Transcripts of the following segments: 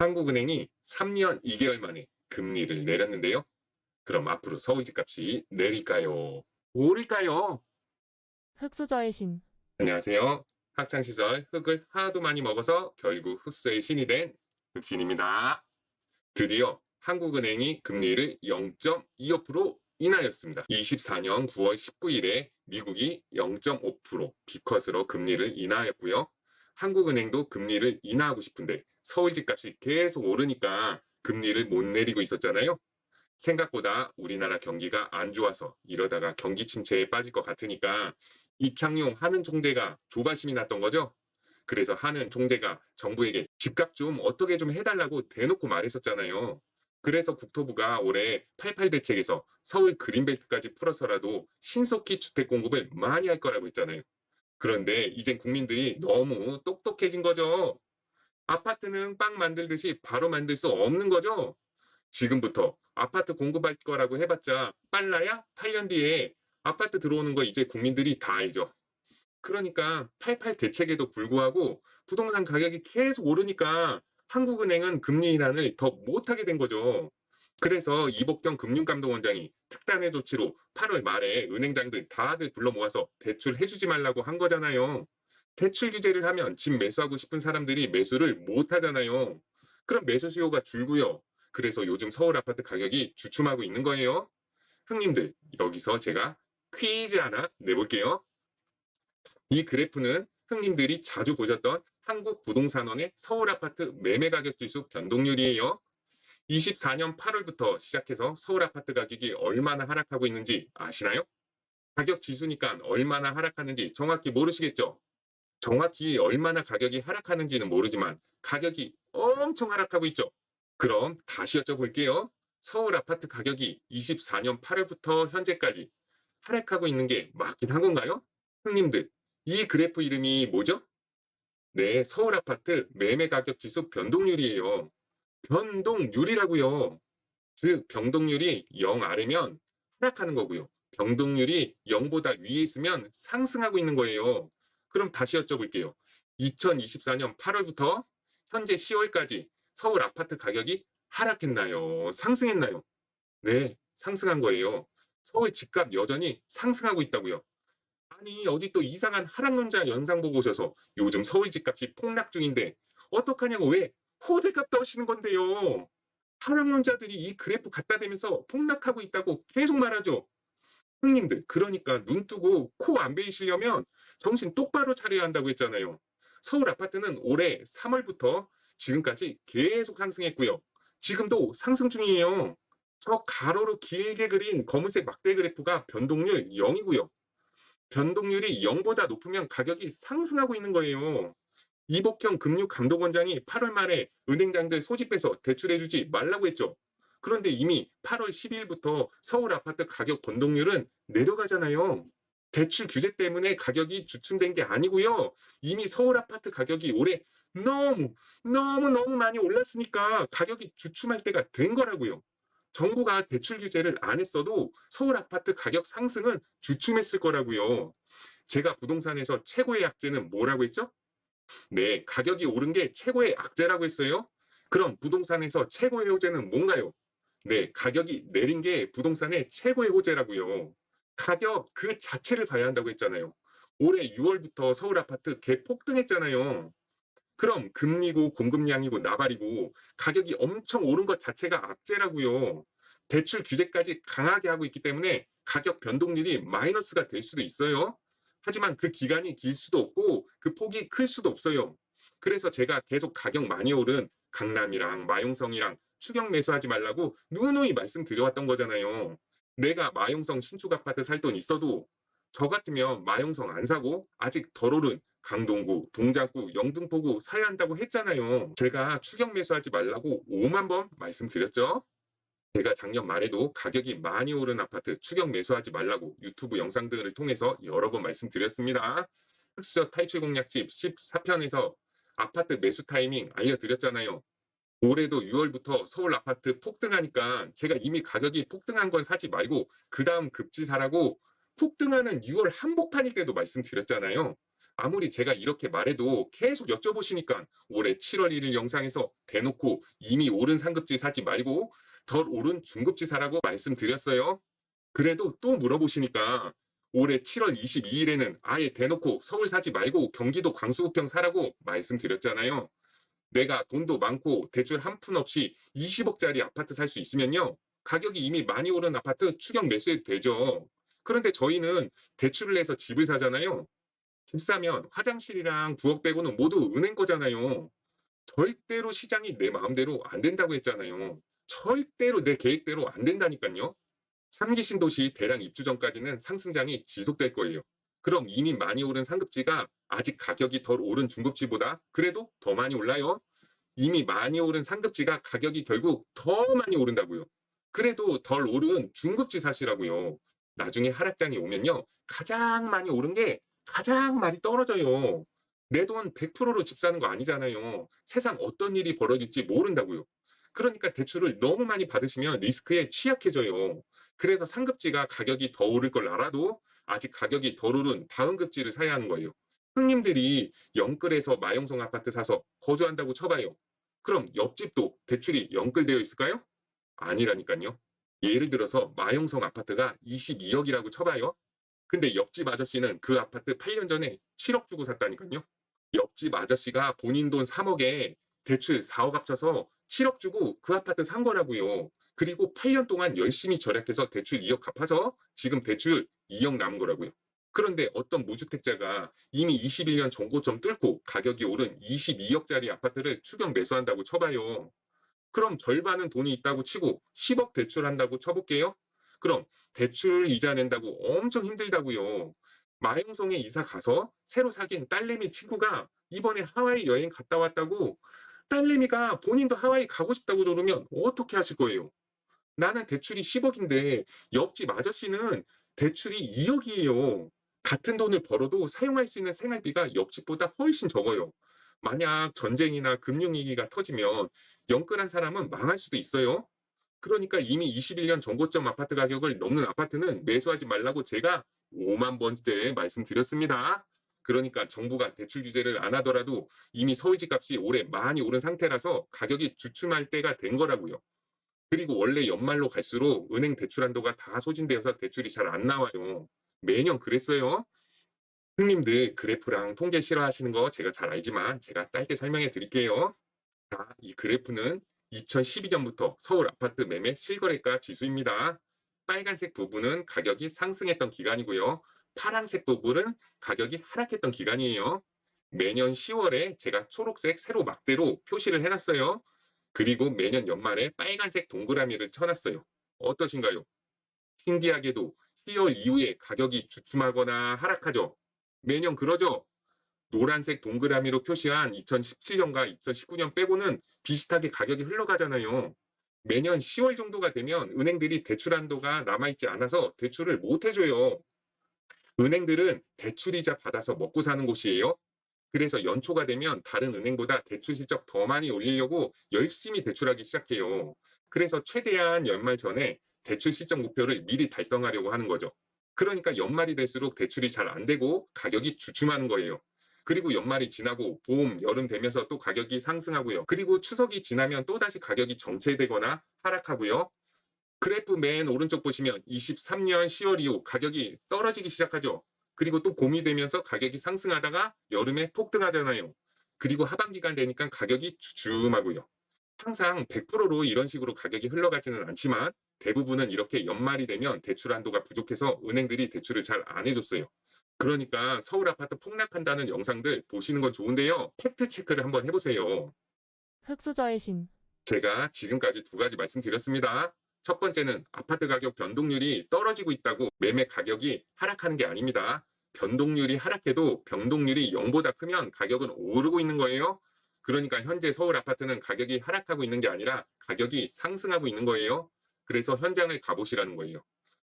한국은행이 3년 2개월 만에 금리를 내렸는데요. 그럼 앞으로 서울 집값이 내릴까요? 오를까요? 흙수저의 신. 안녕하세요. 학창시절 흙을 하도 많이 먹어서 결국 흙수의 신이 된 흙신입니다. 드디어 한국은행이 금리를 0.25% 인하였습니다. 24년 9월 19일에 미국이 0.5% B컷으로 금리를 인하하였고요. 한국은행도 금리를 인하하고 싶은데 서울 집값이 계속 오르니까 금리를 못 내리고 있었잖아요. 생각보다 우리나라 경기가 안 좋아서 이러다가 경기 침체에 빠질 것 같으니까 이창용 하는 총재가 조바심이 났던 거죠. 그래서 하는 총재가 정부에게 집값 좀 어떻게 좀 해달라고 대놓고 말했었잖아요. 그래서 국토부가 올해 88 대책에서 서울 그린벨트까지 풀어서라도 신속히 주택 공급을 많이 할 거라고 했잖아요. 그런데 이젠 국민들이 너무 똑똑해진 거죠. 아파트는 빵 만들듯이 바로 만들 수 없는 거죠. 지금부터 아파트 공급할 거라고 해봤자 빨라야 8년 뒤에 아파트 들어오는 거 이제 국민들이 다 알죠. 그러니까 88 대책에도 불구하고 부동산 가격이 계속 오르니까 한국은행은 금리 인하를 더 못하게 된 거죠. 그래서 이복경 금융감독원장이 특단의 조치로 8월 말에 은행장들 다들 불러 모아서 대출해주지 말라고 한 거잖아요. 대출 규제를 하면 집 매수하고 싶은 사람들이 매수를 못 하잖아요. 그럼 매수 수요가 줄고요. 그래서 요즘 서울 아파트 가격이 주춤하고 있는 거예요. 형님들, 여기서 제가 퀴즈 하나 내볼게요. 이 그래프는 형님들이 자주 보셨던 한국부동산원의 서울 아파트 매매 가격 지수 변동률이에요. 24년 8월부터 시작해서 서울 아파트 가격이 얼마나 하락하고 있는지 아시나요? 가격 지수니까 얼마나 하락하는지 정확히 모르시겠죠? 정확히 얼마나 가격이 하락하는지는 모르지만 가격이 엄청 하락하고 있죠. 그럼 다시 여쭤볼게요. 서울 아파트 가격이 24년 8월부터 현재까지 하락하고 있는 게 맞긴 한 건가요? 형님들, 이 그래프 이름이 뭐죠? 네, 서울 아파트 매매 가격 지수 변동률이에요. 변동률이라고요. 즉, 변동률이 0 아래면 하락하는 거고요. 변동률이 0보다 위에 있으면 상승하고 있는 거예요. 그럼 다시 여쭤볼게요. 2024년 8월부터 현재 10월까지 서울 아파트 가격이 하락했나요? 상승했나요? 네, 상승한 거예요. 서울 집값 여전히 상승하고 있다고요. 아니, 어디 또 이상한 하락론자 영상 보고 오셔서 요즘 서울 집값이 폭락 중인데 어떡하냐고 왜 호들갑 떠시는 건데요. 하락론자들이 이 그래프 갖다 대면서 폭락하고 있다고 계속 말하죠. 형님들, 그러니까 눈 뜨고 코 안 베이시려면 정신 똑바로 차려야 한다고 했잖아요. 서울 아파트는 올해 3월부터 지금까지 계속 상승했고요. 지금도 상승 중이에요. 저 가로로 길게 그린 검은색 막대 그래프가 변동률 0이고요. 변동률이 0보다 높으면 가격이 상승하고 있는 거예요. 이복형 금융감독원장이 8월 말에 은행장들 소집해서 대출해주지 말라고 했죠. 그런데 이미 8월 12일부터 서울 아파트 가격 변동률은 내려가잖아요. 대출 규제 때문에 가격이 주춤된 게 아니고요. 이미 서울 아파트 가격이 올해 너무 많이 올랐으니까 가격이 주춤할 때가 된 거라고요. 정부가 대출 규제를 안 했어도 서울 아파트 가격 상승은 주춤했을 거라고요. 제가 부동산에서 최고의 약재는 뭐라고 했죠? 네, 가격이 오른 게 최고의 악재라고 했어요. 그럼 부동산에서 최고의 호재는 뭔가요? 네, 가격이 내린 게 부동산의 최고의 호재라고요. 가격 그 자체를 봐야 한다고 했잖아요. 올해 6월부터 서울 아파트 개폭등했잖아요. 그럼 금리고 공급량이고 나발이고 가격이 엄청 오른 것 자체가 악재라고요. 대출 규제까지 강하게 하고 있기 때문에 가격 변동률이 마이너스가 될 수도 있어요. 하지만 그 기간이 길 수도 없고 그 폭이 클 수도 없어요. 그래서 제가 계속 가격 많이 오른 강남이랑 마용성이랑 추격 매수하지 말라고 누누이 말씀드려왔던 거잖아요. 내가 마용성 신축 아파트 살 돈 있어도 저 같으면 마용성 안 사고 아직 덜 오른 강동구, 동작구, 영등포구 사야 한다고 했잖아요. 제가 추격 매수하지 말라고 5만 번 말씀드렸죠. 제가 작년 말에도 가격이 많이 오른 아파트 추격 매수하지 말라고 유튜브 영상들을 통해서 여러 번 말씀드렸습니다. 흑수저 탈출 공략집 14편에서 아파트 매수 타이밍 알려드렸잖아요. 올해도 6월부터 서울 아파트 폭등하니까 제가 이미 가격이 폭등한 건 사지 말고 그 다음 급지 사라고 폭등하는 6월 한복판일 때도 말씀드렸잖아요. 아무리 제가 이렇게 말해도 계속 여쭤보시니까 올해 7월 1일 영상에서 대놓고 이미 오른 상급지 사지 말고 덜 오른 중급지 사라고 말씀드렸어요. 그래도 또 물어보시니까 올해 7월 22일에는 아예 대놓고 서울 사지 말고 경기도 광수구평 사라고 말씀드렸잖아요. 내가 돈도 많고 대출 한 푼 없이 20억짜리 아파트 살 수 있으면요. 가격이 이미 많이 오른 아파트 추경 매수해도 되죠. 그런데 저희는 대출을 내서 집을 사잖아요. 집 사면 화장실이랑 부엌 빼고는 모두 은행 거잖아요. 절대로 시장이 내 마음대로 안 된다고 했잖아요. 절대로 내 계획대로 안 된다니까요. 3기 신도시 대량 입주 전까지는 상승장이 지속될 거예요. 그럼 이미 많이 오른 상급지가 아직 가격이 덜 오른 중급지보다 그래도 더 많이 올라요. 이미 많이 오른 상급지가 가격이 결국 더 많이 오른다고요. 그래도 덜 오른 중급지 사시라고요. 나중에 하락장이 오면요. 가장 많이 오른 게 가장 많이 떨어져요. 내 돈 100%로 집 사는 거 아니잖아요. 세상 어떤 일이 벌어질지 모른다고요. 그러니까 대출을 너무 많이 받으시면 리스크에 취약해져요. 그래서 상급지가 가격이 더 오를 걸 알아도 아직 가격이 덜 오른 다음 급지를 사야 하는 거예요. 형님들이 영끌에서 마용성 아파트 사서 거주한다고 쳐봐요. 그럼 옆집도 대출이 연끌되어 있을까요? 아니라니까요. 예를 들어서 마용성 아파트가 22억이라고 쳐봐요. 근데 옆집 아저씨는 그 아파트 8년 전에 7억 주고 샀다니까요. 옆집 아저씨가 본인 돈 3억에 대출 4억 합쳐서 7억 주고 그 아파트 산 거라고요. 그리고 8년 동안 열심히 절약해서 대출 2억 갚아서 지금 대출 2억 남은 거라고요. 그런데 어떤 무주택자가 이미 21년 전고점 뚫고 가격이 오른 22억짜리 아파트를 추경 매수한다고 쳐봐요. 그럼 절반은 돈이 있다고 치고 10억 대출한다고 쳐볼게요. 그럼 대출 이자 낸다고 엄청 힘들다고요. 마용성에 이사 가서 새로 사귄 딸내미 친구가 이번에 하와이 여행 갔다 왔다고 딸내미가 본인도 하와이 가고 싶다고 저러면 어떻게 하실 거예요? 나는 대출이 10억인데 옆집 아저씨는 대출이 2억이에요. 같은 돈을 벌어도 사용할 수 있는 생활비가 옆집보다 훨씬 적어요. 만약 전쟁이나 금융위기가 터지면 영끌한 사람은 망할 수도 있어요. 그러니까 이미 21년 전고점 아파트 가격을 넘는 아파트는 매수하지 말라고 제가 5만 번째 말씀드렸습니다. 그러니까 정부가 대출 규제를 안 하더라도 이미 서울 집값이 올해 많이 오른 상태라서 가격이 주춤할 때가 된 거라고요. 그리고 원래 연말로 갈수록 은행 대출 한도가 다 소진되어서 대출이 잘 안 나와요. 매년 그랬어요. 형님들 그래프랑 통계 싫어하시는 거 제가 잘 알지만 제가 짧게 설명해 드릴게요. 자, 이 그래프는 2012년부터 서울 아파트 매매 실거래가 지수입니다. 빨간색 부분은 가격이 상승했던 기간이고요. 파란색 부분은 가격이 하락했던 기간이에요. 매년 10월에 제가 초록색 세로 막대로 표시를 해놨어요. 그리고 매년 연말에 빨간색 동그라미를 쳐놨어요. 어떠신가요? 신기하게도 10월 이후에 가격이 주춤하거나 하락하죠. 매년 그러죠. 노란색 동그라미로 표시한 2017년과 2019년 빼고는 비슷하게 가격이 흘러가잖아요. 매년 10월 정도가 되면 은행들이 대출 한도가 남아있지 않아서 대출을 못 해줘요. 은행들은 대출이자 받아서 먹고 사는 곳이에요. 그래서 연초가 되면 다른 은행보다 대출 실적 더 많이 올리려고 열심히 대출하기 시작해요. 그래서 최대한 연말 전에 대출 실적 목표를 미리 달성하려고 하는 거죠. 그러니까 연말이 될수록 대출이 잘 안 되고 가격이 주춤하는 거예요. 그리고 연말이 지나고 봄, 여름 되면서 또 가격이 상승하고요. 그리고 추석이 지나면 또다시 가격이 정체되거나 하락하고요. 그래프 맨 오른쪽 보시면 23년 10월 이후 가격이 떨어지기 시작하죠. 그리고 또 봄이 되면서 가격이 상승하다가 여름에 폭등하잖아요. 그리고 하반기가 되니까 가격이 주춤하고요. 항상 100%로 이런 식으로 가격이 흘러가지는 않지만 대부분은 이렇게 연말이 되면 대출 한도가 부족해서 은행들이 대출을 잘 안 해줬어요. 그러니까 서울 아파트 폭락한다는 영상들 보시는 건 좋은데요. 팩트 체크를 한번 해보세요. 흑수저의 신. 제가 지금까지 두 가지 말씀드렸습니다. 첫 번째는 아파트 가격 변동률이 떨어지고 있다고 매매 가격이 하락하는 게 아닙니다. 변동률이 하락해도 변동률이 0보다 크면 가격은 오르고 있는 거예요. 그러니까 현재 서울 아파트는 가격이 하락하고 있는 게 아니라 가격이 상승하고 있는 거예요. 그래서 현장을 가보시라는 거예요.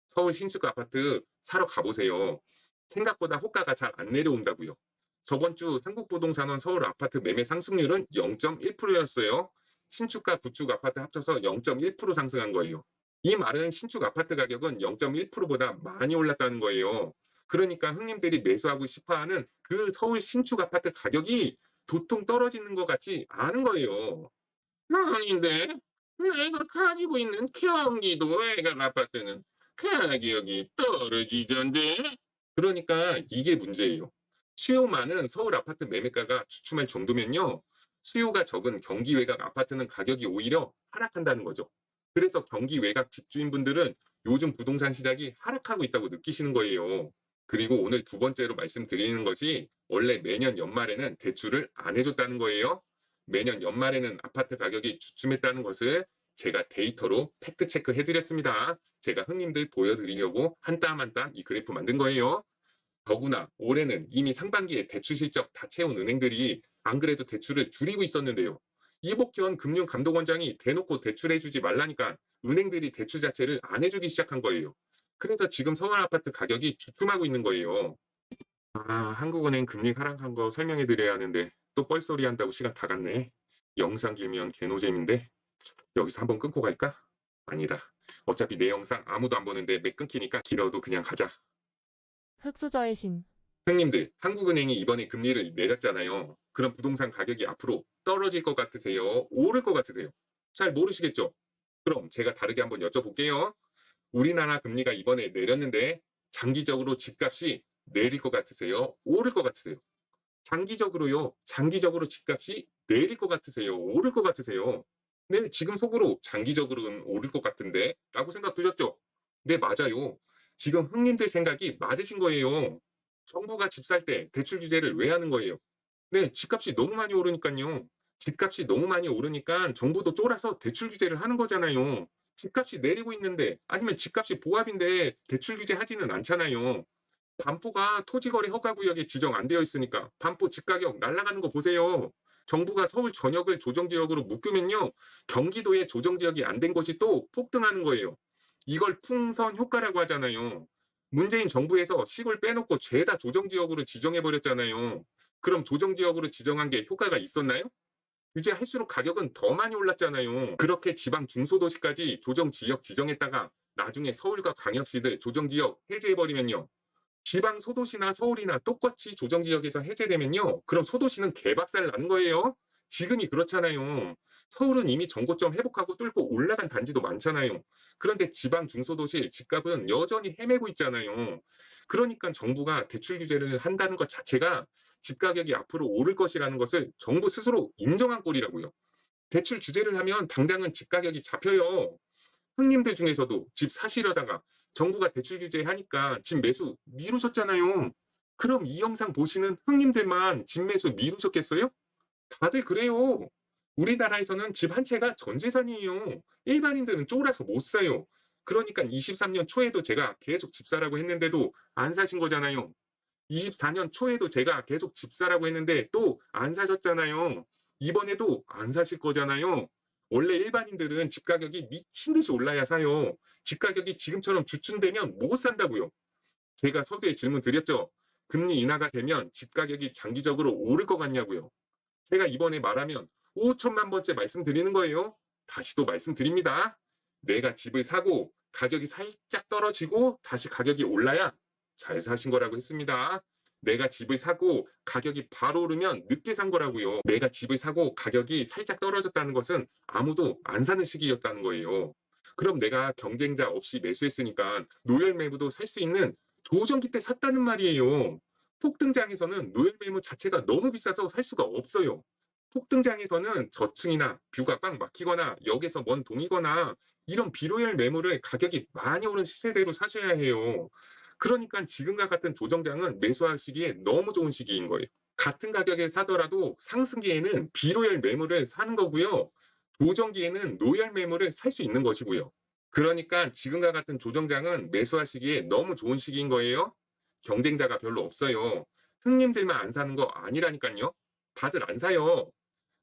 서울 신축 아파트 사러 가보세요. 생각보다 호가가 잘 안 내려온다고요. 저번 주 삼국부동산원 서울 아파트 매매 상승률은 0.1%였어요. 신축과 구축 아파트 합쳐서 0.1% 상승한 거예요. 이 말은 신축 아파트 가격은 0.1%보다 많이 올랐다는 거예요. 그러니까 형님들이 매수하고 싶어하는 그 서울 신축 아파트 가격이 도통 떨어지는 것 같지 않은 거예요. 아닌데 내가 가지고 있는 경기도 외곽 아파트는 가격이 떨어지던데. 그러니까 이게 문제예요. 수요 많은 서울 아파트 매매가가 주춤할 정도면요. 수요가 적은 경기 외곽 아파트는 가격이 오히려 하락한다는 거죠. 그래서 경기 외곽 집주인분들은 요즘 부동산 시장이 하락하고 있다고 느끼시는 거예요. 그리고 오늘 두 번째로 말씀드리는 것이 원래 매년 연말에는 대출을 안 해줬다는 거예요. 매년 연말에는 아파트 가격이 주춤했다는 것을 제가 데이터로 팩트 체크 해드렸습니다. 제가 형님들 보여드리려고 한 땀 한 땀 이 그래프 만든 거예요. 더구나 올해는 이미 상반기에 대출 실적 다 채운 은행들이 안 그래도 대출을 줄이고 있었는데요. 이복현 금융감독원장이 대놓고 대출해주지 말라니까 은행들이 대출 자체를 안 해주기 시작한 거예요. 그래서 지금 서울 아파트 가격이 주춤하고 있는 거예요. 한국은행 금리 하락한 거 설명해 드려야 하는데 또 뻘소리 한다고 시간 다 갔네. 영상 길면 개노잼인데 여기서 한번 끊고 갈까? 아니다. 어차피 내 영상 아무도 안 보는데 매 끊기니까 길어도 그냥 가자. 흑수저의 신. 형님들, 한국은행이 이번에 금리를 내렸잖아요. 그럼 부동산 가격이 앞으로 떨어질 것 같으세요? 오를 것 같으세요? 잘 모르시겠죠? 그럼 제가 다르게 한번 여쭤볼게요. 우리나라 금리가 이번에 내렸는데 장기적으로 집값이 내릴 것 같으세요? 오를 것 같으세요? 장기적으로요. 장기적으로 집값이 내릴 것 같으세요? 오를 것 같으세요? 네, 지금 속으로 장기적으로는 오를 것 같은데 라고 생각 드셨죠? 네, 맞아요. 지금 형님들 생각이 맞으신 거예요. 정부가 집 살 때 대출 규제를 왜 하는 거예요? 네, 집값이 너무 많이 오르니까요. 집값이 너무 많이 오르니까 정부도 쫄아서 대출 규제를 하는 거잖아요. 집값이 내리고 있는데 아니면 집값이 보합인데 대출 규제 하지는 않잖아요. 반포가 토지거래 허가구역에 지정 안 되어 있으니까 반포 집가격 날아가는 거 보세요. 정부가 서울 전역을 조정지역으로 묶으면요. 경기도에 조정지역이 안 된 곳이 또 폭등하는 거예요. 이걸 풍선 효과라고 하잖아요. 문재인 정부에서 시골 빼놓고 죄다 조정지역으로 지정해버렸잖아요. 그럼 조정지역으로 지정한 게 효과가 있었나요? 규제할수록 가격은 더 많이 올랐잖아요. 그렇게 지방 중소도시까지 조정지역 지정했다가 나중에 서울과 광역시들 조정지역 해제해버리면요. 지방 소도시나 서울이나 똑같이 조정지역에서 해제되면요. 그럼 소도시는 개박살 나는 거예요. 지금이 그렇잖아요. 서울은 이미 정고점 회복하고 뚫고 올라간 단지도 많잖아요. 그런데 지방 중소도시 집값은 여전히 헤매고 있잖아요. 그러니까 정부가 대출 규제를 한다는 것 자체가 집 가격이 앞으로 오를 것이라는 것을 정부 스스로 인정한 꼴이라고요. 대출 규제를 하면 당장은 집 가격이 잡혀요. 형님들 중에서도 집 사시려다가 정부가 대출 규제하니까 집 매수 미루셨잖아요. 그럼 이 영상 보시는 형님들만 집 매수 미루셨겠어요? 다들 그래요. 우리나라에서는 집 한 채가 전 재산이에요. 일반인들은 쫄아서 못 사요. 그러니까 23년 초에도 제가 계속 집 사라고 했는데도 안 사신 거잖아요. 24년 초에도 제가 계속 집 사라고 했는데 또 안 사셨잖아요. 이번에도 안 사실 거잖아요. 원래 일반인들은 집 가격이 미친 듯이 올라야 사요. 집 가격이 지금처럼 주춤되면 못 산다고요. 제가 서두에 질문 드렸죠. 금리 인하가 되면 집 가격이 장기적으로 오를 것 같냐고요. 제가 이번에 말하면 5천만 번째 말씀드리는 거예요. 다시 또 말씀드립니다. 내가 집을 사고 가격이 살짝 떨어지고 다시 가격이 올라야 잘 사신 거라고 했습니다. 내가 집을 사고 가격이 바로 오르면 늦게 산 거라고요. 내가 집을 사고 가격이 살짝 떨어졌다는 것은 아무도 안 사는 시기였다는 거예요. 그럼 내가 경쟁자 없이 매수했으니까 노열 매물도 살 수 있는 조정기 때 샀다는 말이에요. 폭등장에서는 노열 매물 자체가 너무 비싸서 살 수가 없어요. 폭등장에서는 저층이나 뷰가 꽉 막히거나 역에서 먼 동이거나 이런 비로열 매물을 가격이 많이 오른 시세대로 사셔야 해요. 그러니까 지금과 같은 조정장은 매수하시기에 너무 좋은 시기인 거예요. 같은 가격에 사더라도 상승기에는 비로열 매물을 사는 거고요. 조정기에는 노열 매물을 살 수 있는 것이고요. 그러니까 지금과 같은 조정장은 매수하시기에 너무 좋은 시기인 거예요. 경쟁자가 별로 없어요. 형님들만 안 사는 거 아니라니까요. 다들 안 사요.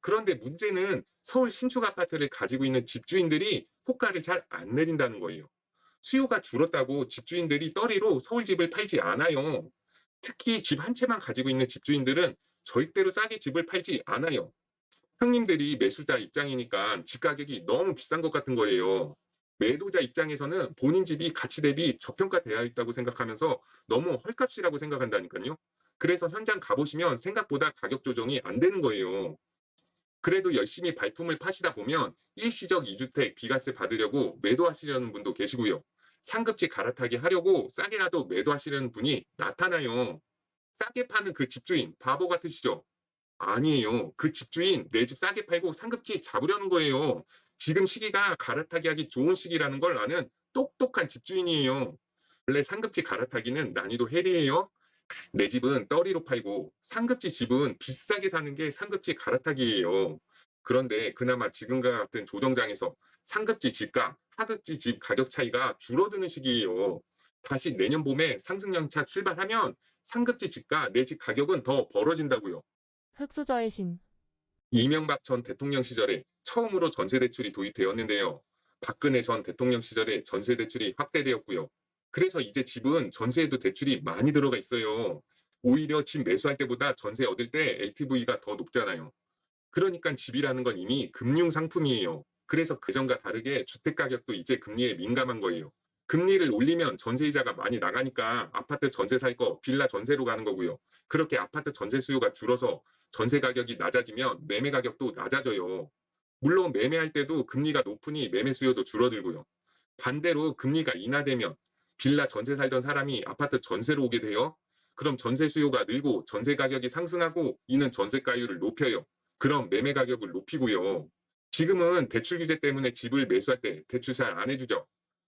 그런데 문제는 서울 신축 아파트를 가지고 있는 집주인들이 호가를 잘 안 내린다는 거예요. 수요가 줄었다고 집주인들이 떨이로 서울 집을 팔지 않아요. 특히 집 한 채만 가지고 있는 집주인들은 절대로 싸게 집을 팔지 않아요. 형님들이 매수자 입장이니까 집 가격이 너무 비싼 것 같은 거예요. 매도자 입장에서는 본인 집이 가치 대비 저평가되어 있다고 생각하면서 너무 헐값이라고 생각한다니까요. 그래서 현장 가보시면 생각보다 가격 조정이 안 되는 거예요. 그래도 열심히 발품을 파시다 보면 일시적 이주택 비과세 받으려고 매도하시려는 분도 계시고요. 상급지 갈아타기 하려고 싸게라도 매도하시려는 분이 나타나요. 싸게 파는 그 집주인 바보 같으시죠? 아니에요. 그 집주인 내 집 싸게 팔고 상급지 잡으려는 거예요. 지금 시기가 갈아타기 하기 좋은 시기라는 걸 아는 똑똑한 집주인이에요. 원래 상급지 갈아타기는 난이도 헬이에요. 내 집은 떨이로 팔고 상급지 집은 비싸게 사는 게 상급지 갈아타기예요. 그런데 그나마 지금과 같은 조정장에서 상급지 집과 하급지 집 가격 차이가 줄어드는 시기예요. 다시 내년 봄에 상승연차 출발하면 상급지 집과 내 집 가격은 더 벌어진다고요. 흑수저의 신. 이명박 전 대통령 시절에 처음으로 전세 대출이 도입되었는데요. 박근혜 전 대통령 시절에 전세 대출이 확대되었고요. 그래서 이제 집은 전세에도 대출이 많이 들어가 있어요. 오히려 집 매수할 때보다 전세 얻을 때 LTV가 더 높잖아요. 그러니까 집이라는 건 이미 금융 상품이에요. 그래서 그전과 다르게 주택 가격도 이제 금리에 민감한 거예요. 금리를 올리면 전세이자가 많이 나가니까 아파트 전세 살 거 빌라 전세로 가는 거고요. 그렇게 아파트 전세 수요가 줄어서 전세 가격이 낮아지면 매매 가격도 낮아져요. 물론 매매할 때도 금리가 높으니 매매 수요도 줄어들고요. 반대로 금리가 인하되면 빌라 전세 살던 사람이 아파트 전세로 오게 돼요. 그럼 전세 수요가 늘고 전세 가격이 상승하고 이는 전세가율을 높여요. 그럼 매매 가격을 높이고요. 지금은 대출 규제 때문에 집을 매수할 때 대출 잘 안 해주죠.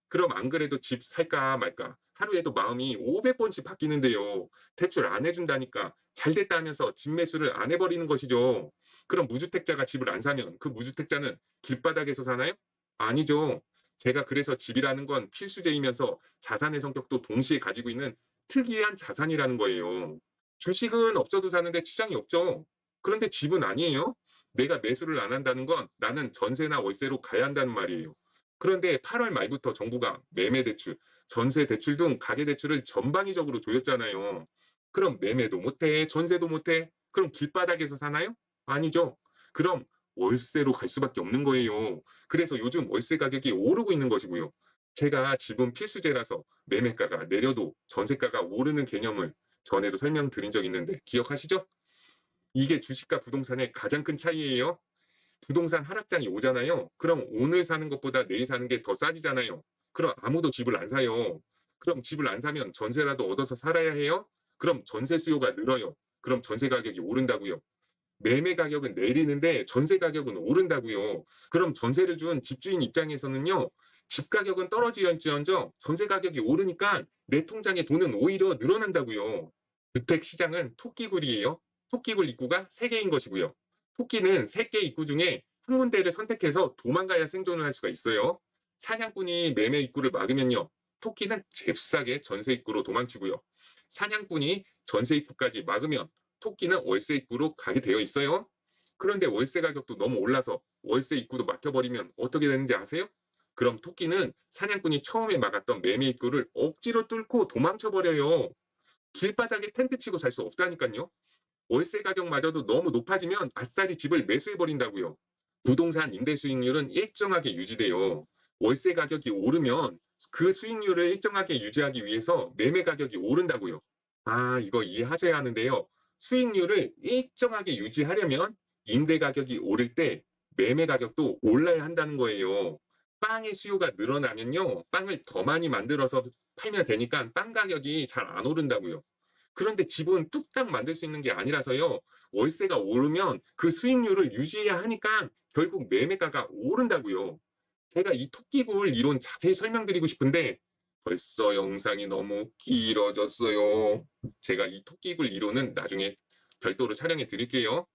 그럼 안 그래도 집 살까 말까 하루에도 마음이 500번씩 바뀌는데요. 대출 안 해준다니까 잘 됐다 하면서 집 매수를 안 해버리는 것이죠. 그럼 무주택자가 집을 안 사면 그 무주택자는 길바닥에서 사나요? 아니죠. 제가 그래서 집이라는 건 필수제이면서 자산의 성격도 동시에 가지고 있는 특이한 자산이라는 거예요. 주식은 없어도 사는데 지장이 없죠. 그런데 집은 아니에요. 내가 매수를 안 한다는 건 나는 전세나 월세로 가야 한다는 말이에요. 그런데 8월 말부터 정부가 매매 대출, 전세 대출 등 가계 대출을 전방위적으로 조였잖아요. 그럼 매매도 못해, 전세도 못해. 그럼 길바닥에서 사나요? 아니죠. 그럼 월세로 갈 수밖에 없는 거예요. 그래서 요즘 월세 가격이 오르고 있는 것이고요. 제가 집은 필수제라서 매매가가 내려도 전세가가 오르는 개념을 전에도 설명드린 적 있는데 기억하시죠? 이게 주식과 부동산의 가장 큰 차이예요. 부동산 하락장이 오잖아요. 그럼 오늘 사는 것보다 내일 사는 게 더 싸지잖아요. 그럼 아무도 집을 안 사요. 그럼 집을 안 사면 전세라도 얻어서 살아야 해요? 그럼 전세 수요가 늘어요. 그럼 전세 가격이 오른다고요. 매매 가격은 내리는데 전세 가격은 오른다고요. 그럼 전세를 준 집주인 입장에서는요. 집 가격은 떨어지언정 전세 가격이 오르니까 내 통장에 돈은 오히려 늘어난다고요. 주택 시장은 토끼굴이에요. 토끼굴 입구가 3개인 것이고요. 토끼는 3개 입구 중에 한 군데를 선택해서 도망가야 생존을 할 수가 있어요. 사냥꾼이 매매 입구를 막으면요. 토끼는 잽싸게 전세 입구로 도망치고요. 사냥꾼이 전세 입구까지 막으면 토끼는 월세 입구로 가게 되어 있어요. 그런데 월세 가격도 너무 올라서 월세 입구도 막혀버리면 어떻게 되는지 아세요? 그럼 토끼는 사냥꾼이 처음에 막았던 매매 입구를 억지로 뚫고 도망쳐버려요. 길바닥에 텐트 치고 살 수 없다니까요. 월세 가격마저도 너무 높아지면 아싸리 집을 매수해버린다고요. 부동산 임대 수익률은 일정하게 유지돼요. 월세 가격이 오르면 그 수익률을 일정하게 유지하기 위해서 매매 가격이 오른다고요. 아, 이거 이해하셔야 하는데요. 수익률을 일정하게 유지하려면 임대 가격이 오를 때 매매 가격도 올라야 한다는 거예요. 빵의 수요가 늘어나면요. 빵을 더 많이 만들어서 팔면 되니까 빵 가격이 잘 안 오른다고요. 그런데 집은 뚝딱 만들 수 있는 게 아니라서요. 월세가 오르면 그 수익률을 유지해야 하니까 결국 매매가가 오른다고요. 제가 이 토끼굴 이론 자세히 설명드리고 싶은데 벌써 영상이 너무 길어졌어요. 제가 이 토끼굴 이론은 나중에 별도로 촬영해 드릴게요.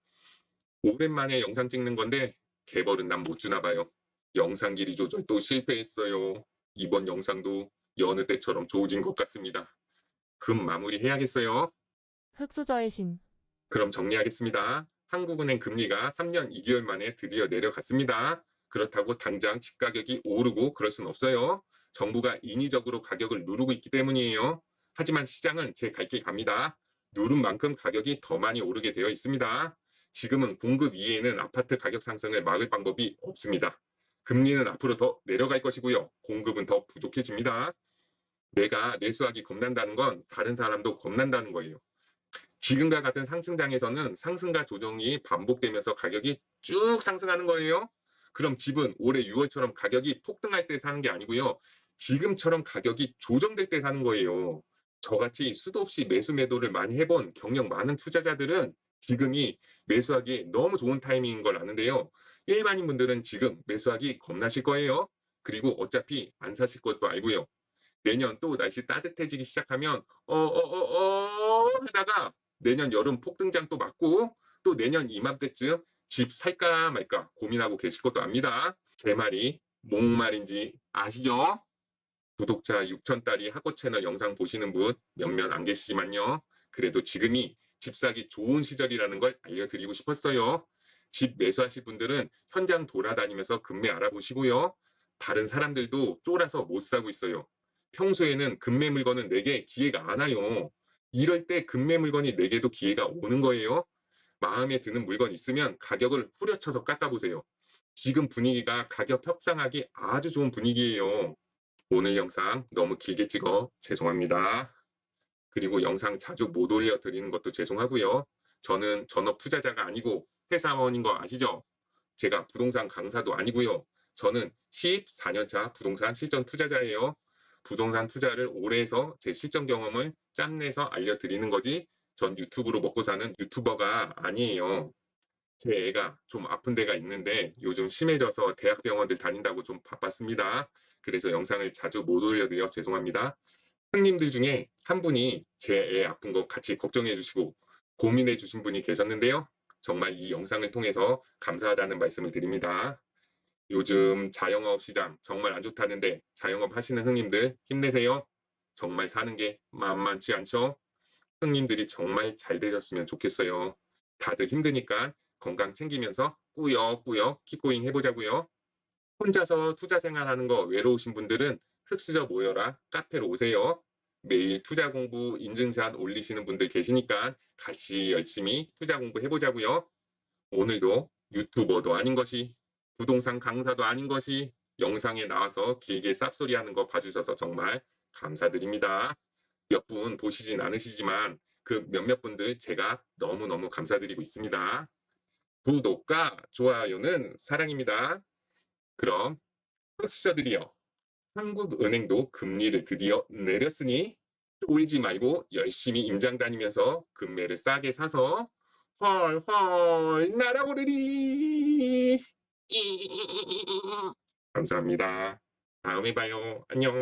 오랜만에 영상 찍는 건데 개벌은 난 못 주나 봐요. 영상 길이 조절 또 실패했어요. 이번 영상도 여느 때처럼 좋아진 것 같습니다. 금 마무리 해야겠어요. 흑수저의 신. 그럼 정리하겠습니다. 한국은행 금리가 3년 2개월 만에 드디어 내려갔습니다. 그렇다고 당장 집 가격이 오르고 그럴 순 없어요. 정부가 인위적으로 가격을 누르고 있기 때문이에요. 하지만 시장은 제 갈 길 갑니다. 누른 만큼 가격이 더 많이 오르게 되어 있습니다. 지금은 공급 이외에는 아파트 가격 상승을 막을 방법이 없습니다. 금리는 앞으로 더 내려갈 것이고요. 공급은 더 부족해집니다. 내가 매수하기 겁난다는 건 다른 사람도 겁난다는 거예요. 지금과 같은 상승장에서는 상승과 조정이 반복되면서 가격이 쭉 상승하는 거예요. 그럼 집은 올해 6월처럼 가격이 폭등할 때 사는 게 아니고요. 지금처럼 가격이 조정될 때 사는 거예요. 저같이 수도 없이 매수 매도를 많이 해본 경력 많은 투자자들은 지금이 매수하기 너무 좋은 타이밍인 걸 아는데요. 일반인 분들은 지금 매수하기 겁나실 거예요. 그리고 어차피 안 사실 것도 알고요. 내년 또 날씨 따뜻해지기 시작하면 하다가 내년 여름 폭등장 또 맞고 또 내년 이맘때쯤 집 살까 말까 고민하고 계실 것도 압니다. 제 말이 뭔 말인지 아시죠? 구독자 6,000달이 학고 채널 영상 보시는 분 몇몇 안 계시지만요. 그래도 지금이 집 사기 좋은 시절이라는 걸 알려드리고 싶었어요. 집 매수하실 분들은 현장 돌아다니면서 금매 알아보시고요. 다른 사람들도 쫄아서 못 사고 있어요. 평소에는 금매 물건은 내게 기회가 안 와요. 이럴 때 금매 물건이 내게도 기회가 오는 거예요. 마음에 드는 물건 있으면 가격을 후려쳐서 깎아보세요. 지금 분위기가 가격 협상하기 아주 좋은 분위기예요. 오늘 영상 너무 길게 찍어 죄송합니다. 그리고 영상 자주 못 올려드리는 것도 죄송하고요. 저는 전업 투자자가 아니고 회사원인 거 아시죠? 제가 부동산 강사도 아니고요. 저는 14년차 부동산 실전 투자자예요. 부동산 투자를 오래 해서 제 실전 경험을 짬내서 알려드리는 거지 전 유튜브로 먹고 사는 유튜버가 아니에요. 제 애가 좀 아픈 데가 있는데 요즘 심해져서 대학병원들 다닌다고 좀 바빴습니다. 그래서 영상을 자주 못 올려드려 죄송합니다. 손님들 중에 한 분이 제 애 아픈 거 같이 걱정해 주시고 고민해 주신 분이 계셨는데요. 정말 이 영상을 통해서 감사하다는 말씀을 드립니다. 요즘 자영업 시장 정말 안 좋다는데 자영업 하시는 형님들 힘내세요. 정말 사는 게 만만치 않죠? 형님들이 정말 잘 되셨으면 좋겠어요. 다들 힘드니까 건강 챙기면서 꾸역꾸역 킵고잉 해보자고요. 혼자서 투자 생활하는 거 외로우신 분들은 흑수저 모여라 카페로 오세요. 매일 투자 공부 인증샷 올리시는 분들 계시니까 같이 열심히 투자 공부 해보자고요. 오늘도 유튜버도 아닌 것이 부동산 강사도 아닌 것이 영상에 나와서 길게 쌉소리하는 거 봐주셔서 정말 감사드립니다. 몇 분 보시진 않으시지만 그 몇몇 분들 제가 너무너무 감사드리고 있습니다. 구독과 좋아요는 사랑입니다. 그럼 청취자들이여, 한국은행도 금리를 드디어 내렸으니 쫄지 말고 열심히 임장 다니면서 금매를 싸게 사서 헐헐 날아오르리. 감사합니다. 다음에 봐요. 안녕.